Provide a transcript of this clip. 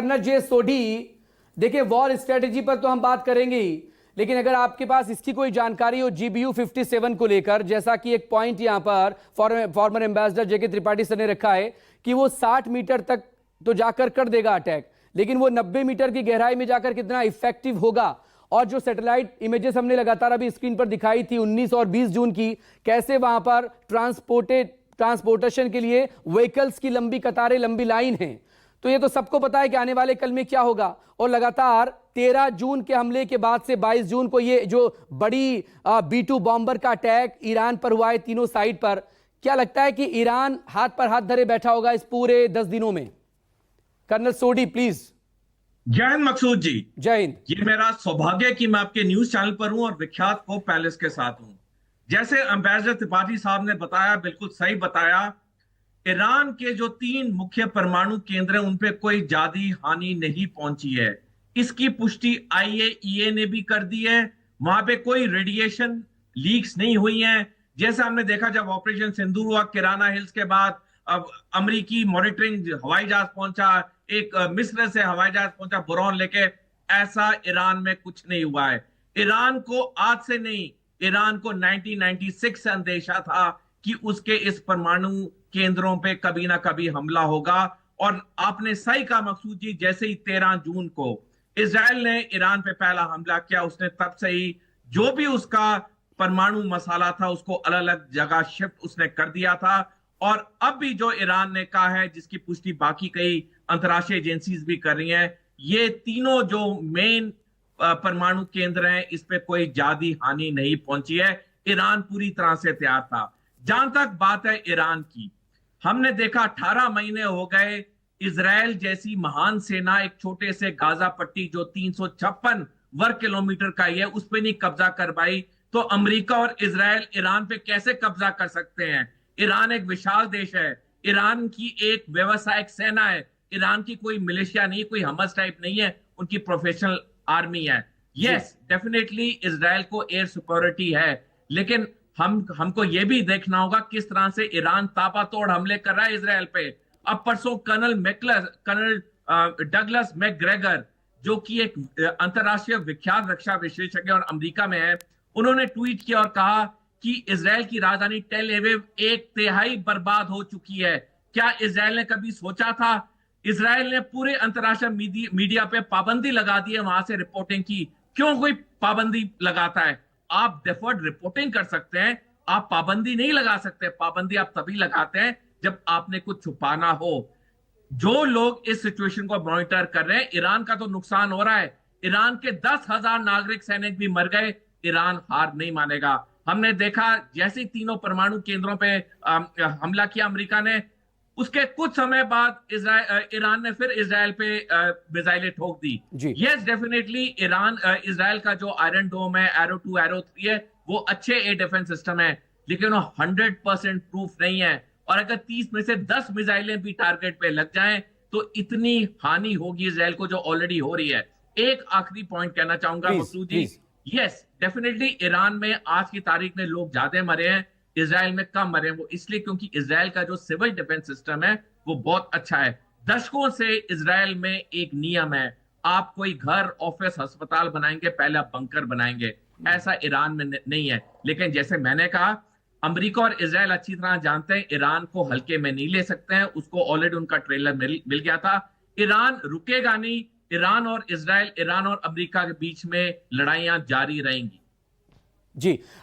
Colonel जे सोढी, देखिए war strategy पर तो हम बात करेंगे ही, लेकिन अगर आपके पास इसकी कोई जानकारी हो GBU 57 को लेकर, जैसा कि एक पॉइंट यहां पर फॉर्मर एम्बेसडर जेके त्रिपाठी सर ने रखा है कि वो 60 मीटर तक तो जाकर कर देगा अटैक, लेकिन वो 90 मीटर की गहराई में जाकर कितना इफेक्टिव होगा। और जो सैटेलाइट इमेजेस हमने लगातार अभी स्क्रीन पर दिखाई थी 19 और 20 जून की, कैसे वहां पर ट्रांसपोर्टेशन के लिए व्हीकल्स की लंबी कतारें, लंबी लाइन है, तो ये तो सबको पता है कि आने वाले कल में क्या होगा। और लगातार 13 जून के हमले के बाद से 22 जून को ये जो बड़ी B2 बॉम्बर का अटैक ईरान पर हुआ है तीनों साइड पर, क्या लगता है कि ईरान हाथ पर हाथ धरे बैठा होगा इस पूरे 10 दिनों में? Colonel Sodhi please. जय हिंद मकसूद जी। जय हिंद। ये मेरा सौभाग्य है कि मैं आपके न्यूज चैनल पर हूं और विख्यात होप पैलेस के साथ हूं। जैसे एम्बेसडर त्रिपाठी साहब ने बताया, बिल्कुल सही बताया, ईरान के जो 3 मुख्य परमाणु केंद्र हैं उन पे कोई जादी हानि नहीं पहुंची है। इसकी पुष्टि IAEA ने भी कर दी है। वहां पे कोई रेडिएशन लीक्स नहीं हुई हैं। जैसा हमने देखा जब ऑपरेशन सिंदूर हुआ किराना हिल्स के बाद, अब अमेरिकी मॉनिटरिंग हवाई जहाज पहुंचा, एक मिस्र से हवाई जहाज पहुंचा बुरहान लेके, ऐसा ईरान में कुछ नहीं हुआ है। ईरान को आज से नहीं, ईरान को 1996 से अंदेशा था कि उसके इस परमाणु केंद्रों पे कभी ना कभी हमला होगा। और आपने सही कहा मकसूद जी, जैसे ही 13 जून को इजराइल ने ईरान पे पहला हमला किया, उसने तब से ही जो भी उसका परमाणु मसाला था उसको अलग अलग जगह शिफ्ट उसने कर दिया था। और अब भी जो ईरान ने कहा है, जिसकी पुष्टि बाकी कई अंतर्राष्ट्रीय एजेंसीज भी कर रही हैं, ये तीनों जो मेन परमाणु केंद्र हैं इस पे कोई जादी हानि नहीं पहुंची है। ईरान पूरी तरह से तैयार था। जहां तक बात है ईरान की, हमने देखा 18 महीने हो गए, इजराइल जैसी महान सेना एक छोटे से गाजा पट्टी जो 356 वर्ग किलोमीटर का ही है उस पर नहीं कब्जा कर पाई, तो अमेरिका और इजराइल ईरान पे कैसे कब्जा कर सकते हैं? ईरान एक विशाल देश है, ईरान की एक व्यवसायिक सेना है, ईरान की कोई मिलिशिया नहीं, कोई हमस टाइप नहीं है, उनकी प्रोफेशनल आर्मी है। यस, डेफिनेटली इजराइल को एयर सुपरियोरिटी है, लेकिन हमको यह भी देखना होगा किस तरह से ईरान ताबड़तोड़ हमले कर रहा है इजराइल पे। अब परसों कर्नल डगलस मैकग्रेगर, जो कि एक अंतरराष्ट्रीय विख्यात रक्षा विशेषज्ञ और अमेरिका में है, उन्होंने ट्वीट किया और कहा कि इजराइल की राजधानी टेल एविव 1/3 बर्बाद हो चुकी है। क्या इजराइल ने कभी सोचा था? इजराइल ने पूरे अंतरराष्ट्रीय मीडिया पे पाबंदी लगा दी है वहां से रिपोर्टिंग की। क्यों कोई पाबंदी लगाता है? आप डेफर्ड रिपोर्टिंग कर सकते हैं, आप पाबंदी नहीं लगा सकते। पाबंदी आप तभी लगाते हैं जब आपने कुछ छुपाना हो। जो लोग इस सिचुएशन को मॉनिटर कर रहे हैं, ईरान का तो नुकसान हो रहा है, ईरान के 10,000 नागरिक सैनिक भी मर गए, ईरान हार नहीं मानेगा। हमने देखा जैसे तीनों परमाणु केंद्रों पे हमला किया अमेरिका ने, उसके कुछ समय बाद ईरान ने फिर इजराइल पे मिसाइलें ठोक दी। यस, डेफिनेटली ईरान इजराइल का जो आयरन डोम है, एरो 2 एरो 3 है, वो अच्छे एयर डिफेंस सिस्टम है, लेकिन वो 100% प्रूफ नहीं है। और अगर 30 में से 10 मिसाइलें भी टारगेट पे लग जाएं तो इतनी हानि होगी इजराइल को जो ऑलरेडी हो रही है। एक आखिरी पॉइंट कहना चाहूंगा मकसूद जी, यस डेफिनेटली ईरान में आज की तारीख में लोग ज्यादा मरे हैं, इजराइल में कम मरे हैं। वो इसलिए क्योंकि इजराइल का जो सिविल डिफेंस सिस्टम है वो बहुत अच्छा है। दशकों से इजराइल में एक नियम है, आप कोई घर, ऑफिस, अस्पताल बनाएंगे पहले आप बंकर बनाएंगे, ऐसा ईरान में नहीं है। लेकिन जैसे मैंने कहा, अमेरिका और इजराइल अच्छी तरह जानते हैं ईरान को हल्के में नहीं ले सकते हैं, उसको ऑलरेडी उनका ट्रेलर मिल गया था। ईरान रुकेगा नहीं, ईरान और इजराइल, ईरान और अमेरिका के बीच में लड़ाइयां जारी रहेंगी। जी।